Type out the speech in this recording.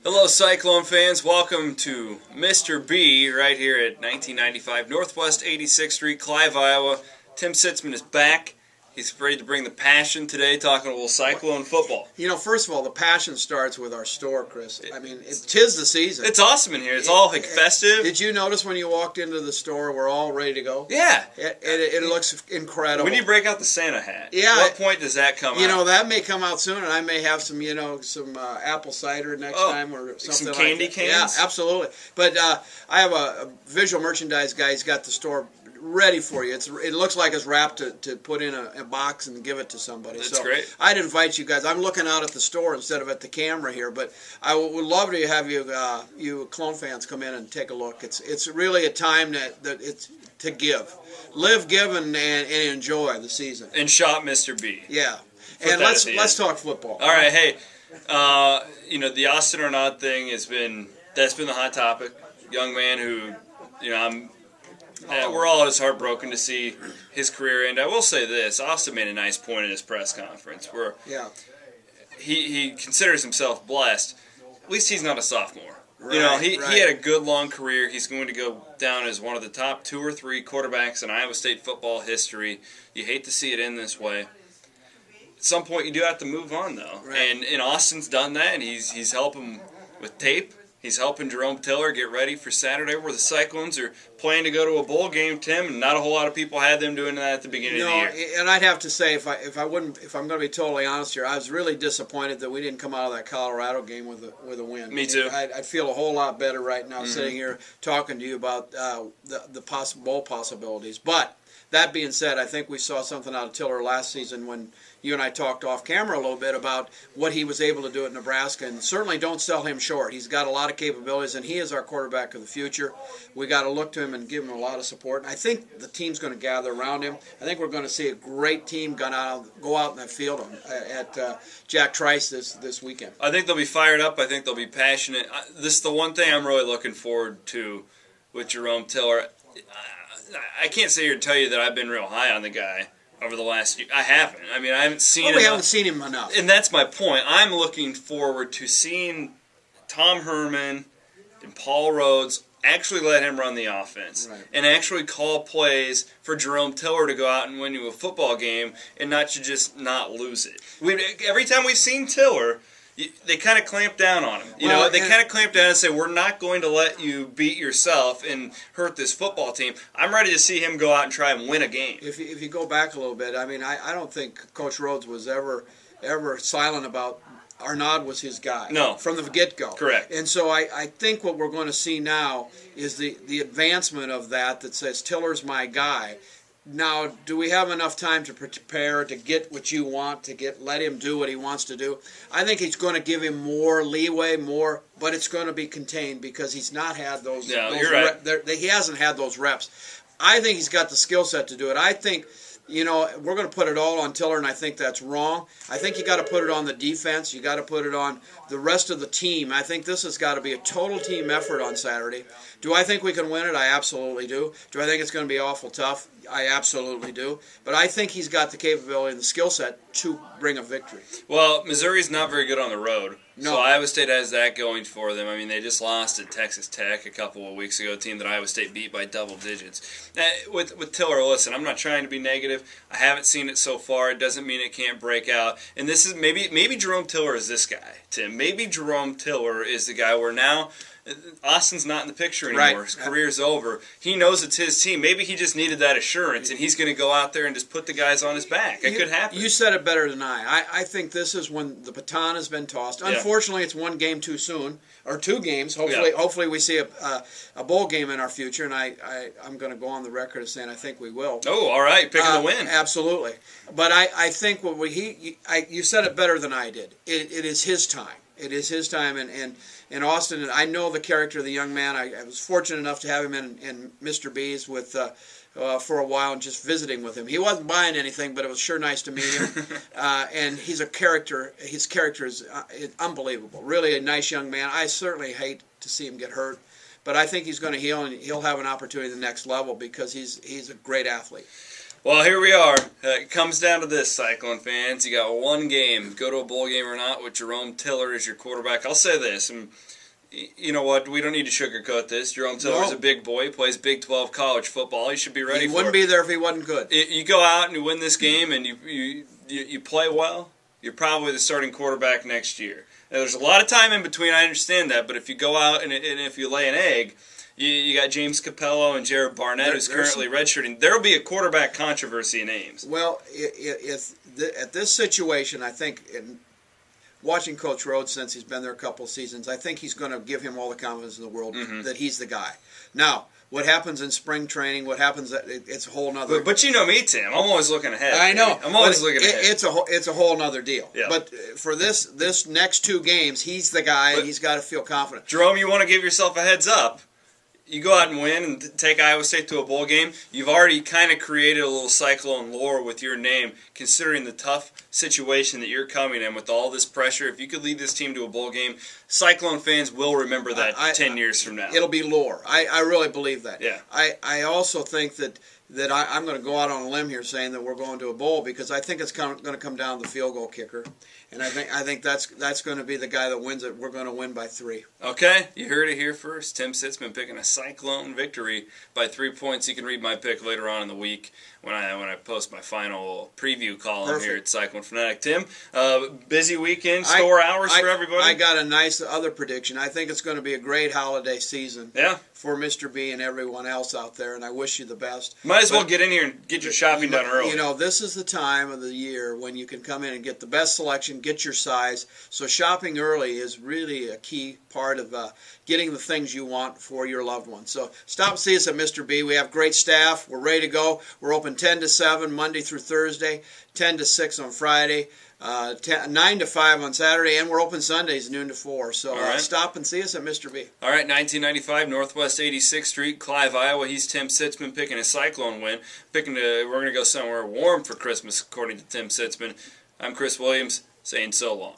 Hello, Cyclone fans. Welcome to Mr. B right here at 1995 Northwest 86th Street, Clive, Iowa. Tim Sitzmann is back. He's ready to bring the passion today, talking a little Cyclone football. You know, first of all, the passion starts with our store, Chris. I mean, tis the season. It's awesome in here. It's all like festive. Did you notice when you walked into the store, we're all ready to go? Yeah. It looks incredible. When you break out the Santa hat, yeah, what point does that come out? You know, that may come out soon, and I may have some, some apple cider next time or something some candy like that. cans? Yeah, absolutely. But I have a visual merchandise guy. He's got the store ready for you. It looks like it's wrapped to put in a box and give it to somebody. That's great. I'd invite you guys. I'm looking out at the store instead of at the camera here, but I would love to have you Clone fans come in and take a look. It's really a time that it's to give, live, give, and enjoy the season. And shop Mr. B. Yeah, and let's talk football. All right, hey, the Austin or not thing that's been the hot topic. Young man who, we're all just heartbroken to see his career end. I will say this: Austin made a nice point in his press conference where he considers himself blessed. At least he's not a sophomore. Right, he had a good long career. He's going to go down as one of the top 2 or 3 quarterbacks in Iowa State football history. You hate to see it end this way. At some point, you do have to move on, though. Right. And Austin's done that, and he's helping with tape. He's helping Jerome Tiller get ready for Saturday, where the Cyclones are planning to go to a bowl game, Tim, and not a whole lot of people had them doing that at the beginning of the year. And I'd have to say, if I'm going to be totally honest here, I was really disappointed that we didn't come out of that Colorado game with a win. Me too. I feel a whole lot better right now sitting here talking to you about the bowl possibilities. But that being said, I think we saw something out of Tiller last season when you and I talked off camera a little bit about what he was able to do at Nebraska, and certainly don't sell him short. He's got a lot of capabilities, and he is our quarterback of the future. We got to look to him and give him a lot of support. And I think the team's going to gather around him. I think we're going to see a great team go out in that field at Jack Trice this weekend. I think they'll be fired up. I think they'll be passionate. This is the one thing I'm really looking forward to with Jerome Tiller. I can't sit here and tell you that I've been real high on the guy over the last year. I haven't. I mean, I haven't seen him. We haven't seen him enough. And that's my point. I'm looking forward to seeing Tom Herman and Paul Rhodes actually let him run the offense and actually call plays for Jerome Tiller to go out and win you a football game and not to just not lose it. Every time we've seen Tiller, they kind of clamp down on him. They kind of clamp down and say, we're not going to let you beat yourself and hurt this football team. I'm ready to see him go out and try and win a game. If you go back a little bit, I mean, I don't think Coach Rhodes was ever silent about Arnaud was his guy. No. From the get-go. Correct. And so I think what we're going to see now is the advancement of that says Tiller's my guy. Now, do we have enough time to prepare to get what you want, let him do what he wants to do? I think he's going to give him more leeway, but it's going to be contained because he's not had those. Yeah, you're right. He hasn't had those reps. I think he's got the skill set to do it. I think, we're going to put it all on Tiller, and I think that's wrong. I think you got to put it on the defense. You got to put it on the rest of the team. I think this has got to be a total team effort on Saturday. Do I think we can win it? I absolutely do. Do I think it's going to be awful tough? I absolutely do. But I think he's got the capability and the skill set to bring a victory. Well, Missouri's not very good on the road. No. So Iowa State has that going for them. I mean, they just lost at Texas Tech a couple of weeks ago, a team that Iowa State beat by double digits. With Tiller, listen, I'm not trying to be negative. I haven't seen it so far. It doesn't mean it can't break out. And this is maybe Jerome Tiller is this guy, Tim. Maybe Jerome Tiller is the guy where now Austin's not in the picture anymore. Right. His career's over. He knows it's his team. Maybe he just needed that assurance, and he's going to go out there and just put the guys on his back. It could happen. You said it better than I. I think this is when the baton has been tossed. Unfortunately, it's one game too soon, or 2 games. Hopefully we see a bowl game in our future, and I'm going to go on the record as saying I think we will. Oh, all right. Picking the win. Absolutely. But I think you said it better than I did. It is his time. It is his time, and Austin, and I know the character of the young man. I was fortunate enough to have him in Mr. B's for a while and just visiting with him. He wasn't buying anything, but it was sure nice to meet him. And he's a character. His character is unbelievable. Really a nice young man. I certainly hate to see him get hurt, but I think he's going to heal, and he'll have an opportunity at the next level because he's a great athlete. Well, here we are. It comes down to this, Cyclone fans. You got one game. Go to a bowl game or not with Jerome Tiller as your quarterback. I'll say this, and you know what? We don't need to sugarcoat this. Jerome Tiller's a big boy. He plays Big 12 college football. He should be ready for it. He wouldn't be there if he wasn't good. You go out and you win this game and you play well, you're probably the starting quarterback next year. Now, there's a lot of time in between. I understand that. But if you go out and if you lay an egg, you got James Capello and Jared Barnett, who's currently redshirting. There will be a quarterback controversy in Ames. Well, at this situation, I think, watching Coach Rhodes since he's been there a couple of seasons, I think he's going to give him all the confidence in the world that he's the guy. Now, what happens in spring training, what happens, it's a whole nother... But you know me, Tim. I'm always looking ahead. I know. I'm always looking ahead. It's a whole nother deal. Yeah. But for this next 2 games, he's the guy, and he's got to feel confident. Jerome, you want to give yourself a heads up. You go out and win and take Iowa State to a bowl game, you've already kind of created a little Cyclone lore with your name, considering the tough situation that you're coming in with all this pressure. If you could lead this team to a bowl game, Cyclone fans will remember that 10 years from now. It'll be lore. I really believe that. Yeah. I also think that I'm going to go out on a limb here saying that we're going to a bowl because I think it's going to come down to the field goal kicker. And I think that's going to be the guy that wins it. We're going to win by 3. Okay, you heard it here first. Tim Sitzmann picking a Cyclone victory by 3 points. You can read my pick later on in the week when I post my final preview column here at Cyclone Fanatic. Tim, busy weekend, store hours for everybody. I got a nice other prediction. I think it's going to be a great holiday season. Yeah. For Mr. B and everyone else out there, and I wish you the best. Might as well get in here and get your shopping done early. You know, this is the time of the year when you can come in and get the best selection, get your size. So shopping early is really a key part of getting the things you want for your loved ones. So stop and see us at Mr. B. We have great staff. We're ready to go. We're open 10 to 7 Monday through Thursday, 10 to 6 on Friday. 9 to 5 on Saturday, and we're open Sundays, noon to 4. So stop and see us at Mr. B. All right, 1995 Northwest 86th Street, Clive, Iowa. He's Tim Sitzmann picking a Cyclone win. We're going to go somewhere warm for Christmas, according to Tim Sitzmann. I'm Chris Williams, saying so long.